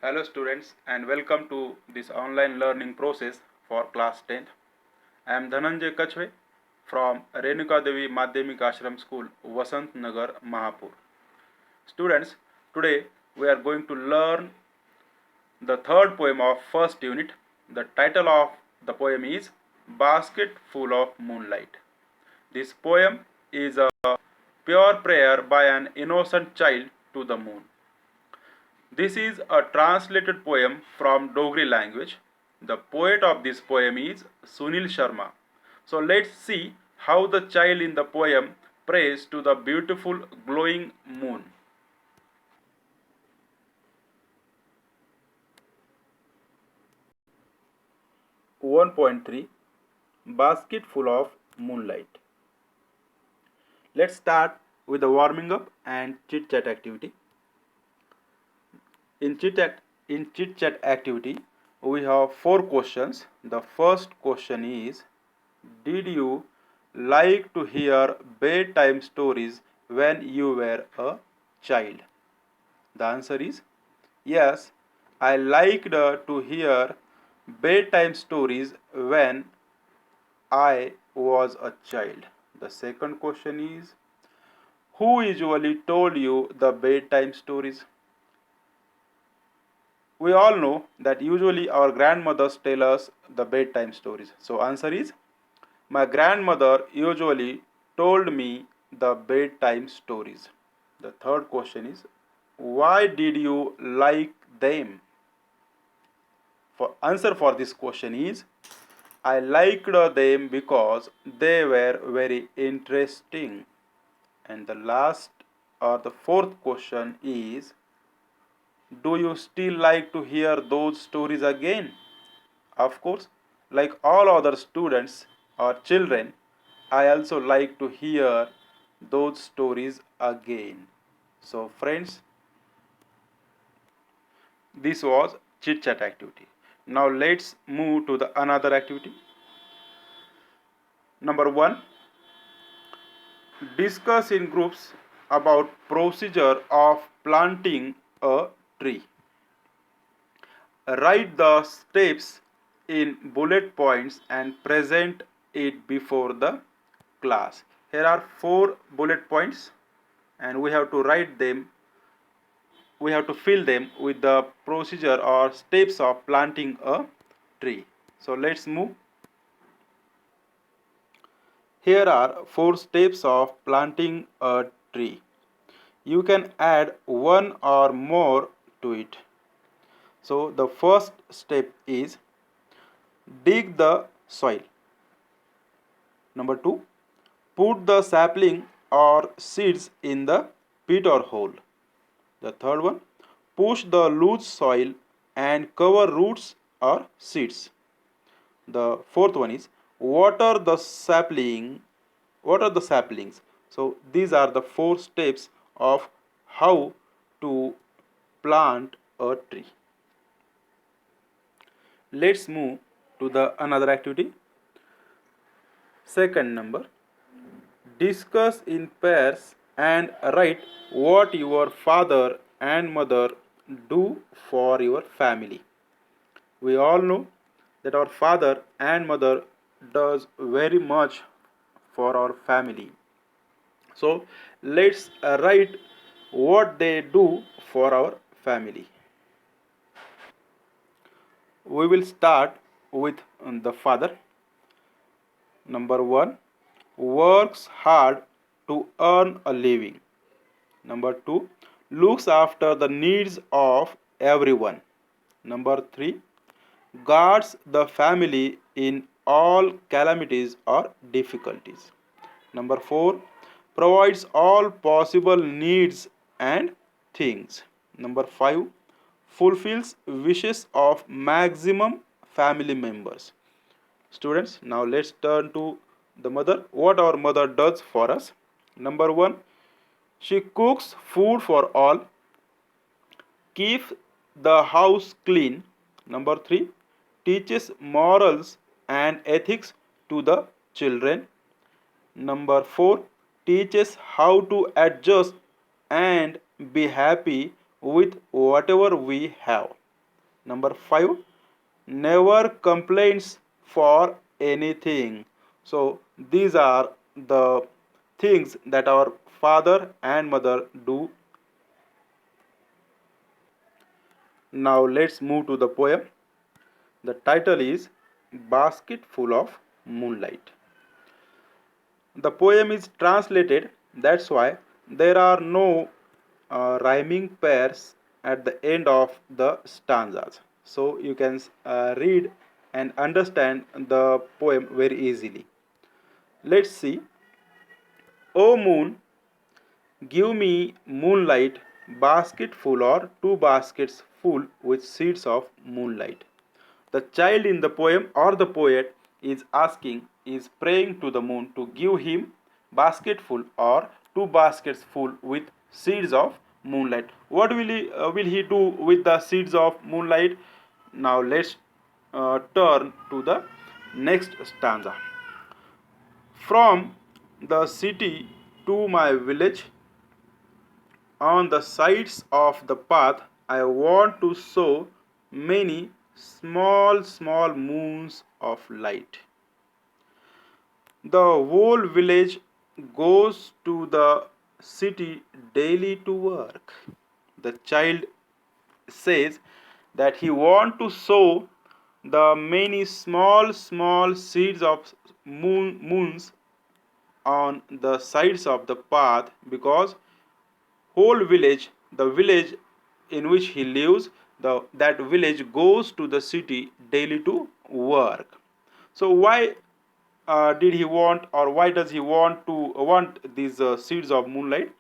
Hello students and welcome to this online learning process for class 10th. I am Dhananjay Kachwe from Renuka Devi Madhyamik Ashram School, Vasant Nagar, Mahapur. Students, today we are going to learn the third poem of first unit. The title of the poem is Basket Full of Moonlight. This poem is a pure prayer by an innocent child to the moon. This is a translated poem from Dogri language. The poet of this poem is Sunil Sharma. So let's see how the child in the poem prays to the beautiful glowing moon. 1.3 Basket full of moonlight. Let's start with the warming up and chit chat activity. In chit chat activity, we have four questions. The first question is, did you like to hear bedtime stories when you were a child? The answer is yes, I liked to hear bedtime stories when I was a child. The second question is, who usually told you the bedtime stories? We all know that usually our grandmothers tell us the bedtime stories. So answer is, my grandmother usually told me the bedtime stories. The third question is, why did you like them? For answer for this question is, I liked them because they were very interesting. And the last or the fourth question is, do you still like to hear those stories again? Of course, like all other students or children, I also like to hear those stories again. So, friends, this was chit chat activity. Now, let's move to the another activity. Number 1, discuss in groups about procedure of planting a tree. Write the steps in bullet points and present it before the class. Here are 4 bullet points and we have to write them. We have to fill them with the procedure or steps of planting a tree. So let's move. Here are 4 steps of planting a tree. You can add one or more to it. So the first step is dig the soil. Number 2, put the sapling or seeds in the pit or hole. The third one, push the loose soil and cover roots or seeds. The fourth one is water the saplings. So these are the 4 steps of how to plant a tree. Let's move to the another activity. Second number, discuss in pairs and write what your father and mother do for your family. We all know that our father and mother does very much for our family. So let's write what they do for our family. We will start with the father. Number 1, works hard to earn a living. Number 2, looks after the needs of everyone. Number 3, guards the family in all calamities or difficulties. Number 4, provides all possible needs and things. Number 5, fulfills wishes of maximum family members. Students, now let's turn to the mother. What our mother does for us. Number 1, she cooks food for all, keeps the house clean. Number 3, teaches morals and ethics to the children. Number 4, teaches how to adjust and be happy with whatever we have. Number 5, never complains for anything. So these are the things that our father and mother do. Now let's move to the poem. The title is Basket Full of Moonlight. The poem is translated, that's why there are no rhyming pairs at the end of the stanzas. So you can read and understand the poem very easily. Let's see. O moon, give me moonlight, basket full or two baskets full with seeds of moonlight. The child in the poem or the poet is asking, is praying to the moon to give him basketful or two baskets full with seeds of moonlight. What will he do with the seeds of moonlight? Now let's turn to the next stanza. From the city to my village, on the sides of the path, I want to sow many small moons of light. The whole village goes to the city daily to work. The child says that he wants to sow the many small seeds of moons on the sides of the path, because whole village, the village in which he lives, that village goes to the city daily to work. So why did he want, or why does he want these seeds of moonlight?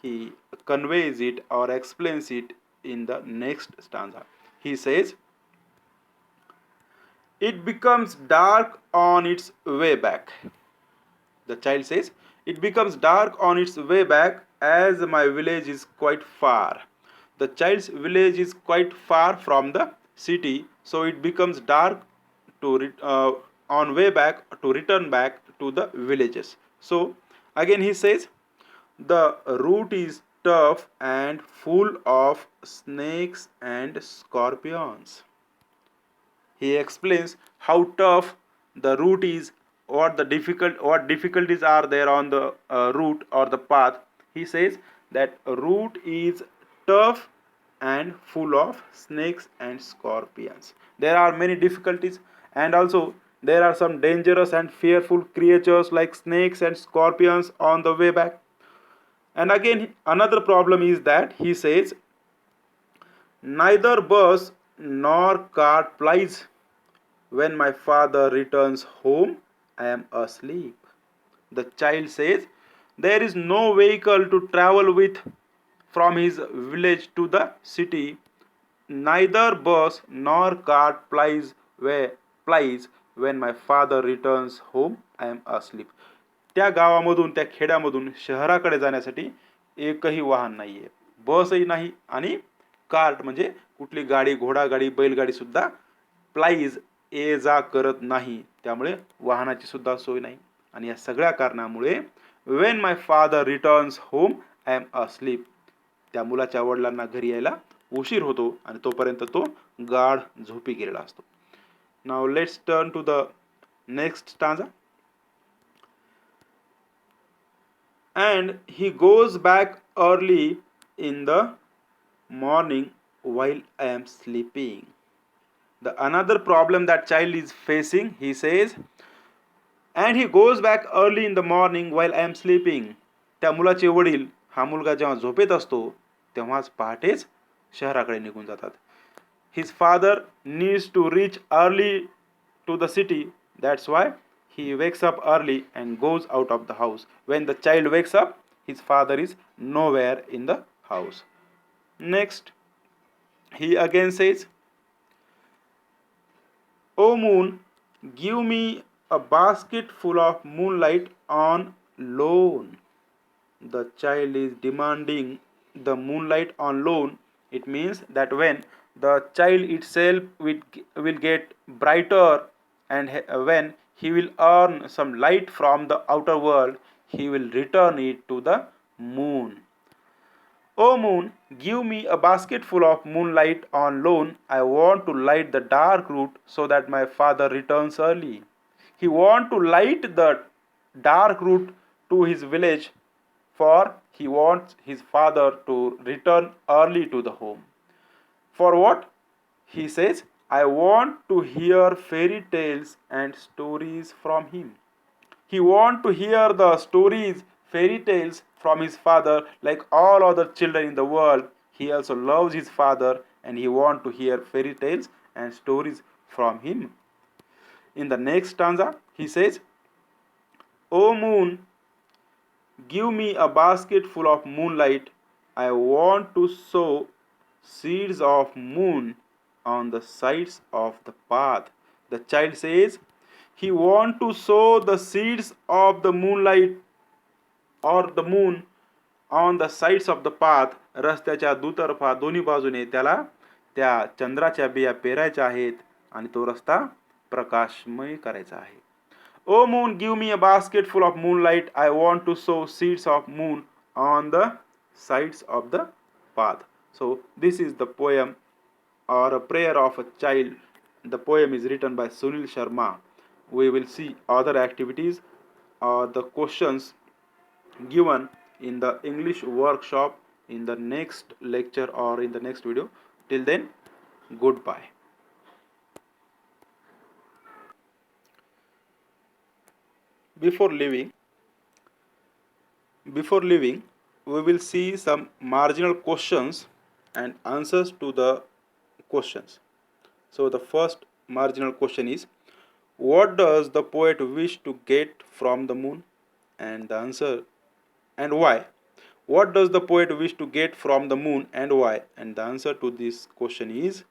He conveys it or explains it in the next stanza. He says, it becomes dark on its way back. The child says, it becomes dark on its way back as my village is quite far. The child's village is quite far from the city, so it becomes dark to on way back to return back to the villages. So again he says, the route is tough and full of snakes and scorpions. He explains how tough the route is, what difficulties are there on the route or the path. He says that route is tough and full of snakes and scorpions. There are many difficulties, and also there are some dangerous and fearful creatures like snakes and scorpions on the way back. And again another problem is that he says, neither bus nor cart plies. When my father returns home, I am asleep. The child says, there is no vehicle to travel with from his village to the city. Neither bus nor cart plies when my father returns home, I am asleep. त्या गावामधून, त्या खेड्यामधून शहराकडे जाण्यासाठी एकही वाहन नाहीये, बसही नाही आणि कार्ट म्हणजे कुठली गाडी, घोडागाडी, बैलगाडी सुद्धा प्लाईज ये जा करत नाही, त्यामुळे वाहनाची सुद्धा सोय नाही. आणि या सगळ्या कारणामुळे when my father returns home I am asleep, त्या मुलाच्या वडिलांना घरी यायला उशीर होतो आणि तोपर्यंत तो गाढ झोपी गेलेला असतो. Now let's turn to the next stanza. And he goes back early in the morning while I am sleeping. The another problem that child is facing, he says, and he goes back early in the morning while I am sleeping. त्या मुलाचे वडील, हा मुलगा जेव्हा झोपेत असतो तेव्हाच पहाटेच शहराकडे निघून जातात. His father needs to reach early to the city, that's why he wakes up early and goes out of the house. When the child wakes up, his father is nowhere in the house. Next, he again says, O moon, give me a basket full of moonlight on loan. The child is demanding the moonlight on loan. It means that when the child itself will get brighter, and when he will earn some light from the outer world, he will return it to the moon. O moon, give me a basket full of moonlight on loan. I want to light the dark route so that my father returns early. He wants to light the dark route to his village, for he wants his father to return early to the home. For what? He says, I want to hear fairy tales and stories from him. He wants to hear the stories, fairy tales from his father like all other children in the world. He also loves his father and he wants to hear fairy tales and stories from him. In the next stanza, he says, O moon, give me a basket full of moonlight. I want to sow seeds of moon on the sides of the path. The child says he wants to sow the seeds of the moonlight or the moon on the sides of the path. रस्त्याच्या दुतर्फा दोन्ही बाजूने त्याला त्या चंद्राच्या बिया पेरायच्या आहेत आणि तो रस्ता प्रकाशमय करायचा आहे. O moon, give me a basket full of moonlight. I want to sow seeds of moon on the sides of the path. So this is the poem or a prayer of a child. The poem is written by Sunil Sharma. We will see other activities or the questions given in the English workshop in the next lecture or in the next video. Till then, goodbye. Before leaving, we will see some marginal questions and answers to the questions. So the first marginal question is, what does the poet wish to get from the moon? And the answer, and why? What does the poet wish to get from the moon and why? And the answer to this question is,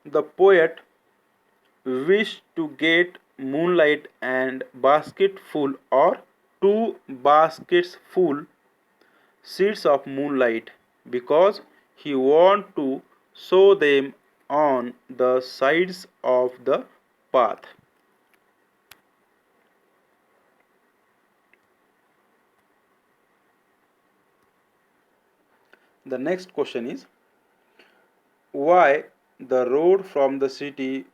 the poet wish to get moonlight and basketful or 2 baskets full seeds of moonlight because he want to sow them on the sides of the path. The next question is, why the road from the city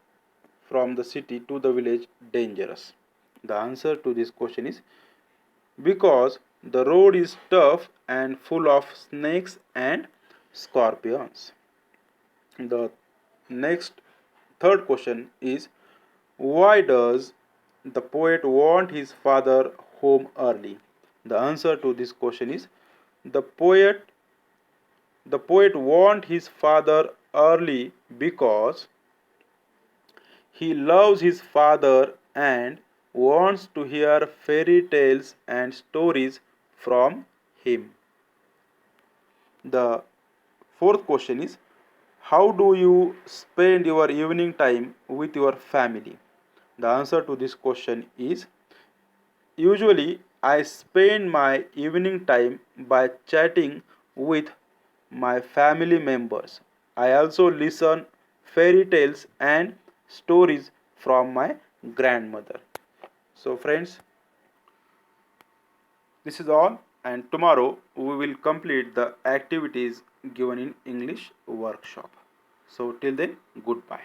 to the village dangerous? The answer to this question is, because the road is tough and full of snakes and scorpions. The next third question is, why does the poet want his father home early? The answer to this question is, the poet want his father early because he loves his father and wants to hear fairy tales and stories from him. The fourth question is, how do you spend your evening time with your family? The answer to this question is, usually I spend my evening time by chatting with my family members. I also listen fairy tales and stories from my grandmother. So friends, this is all, and tomorrow we will complete the activities given in English workshop. So till then, goodbye.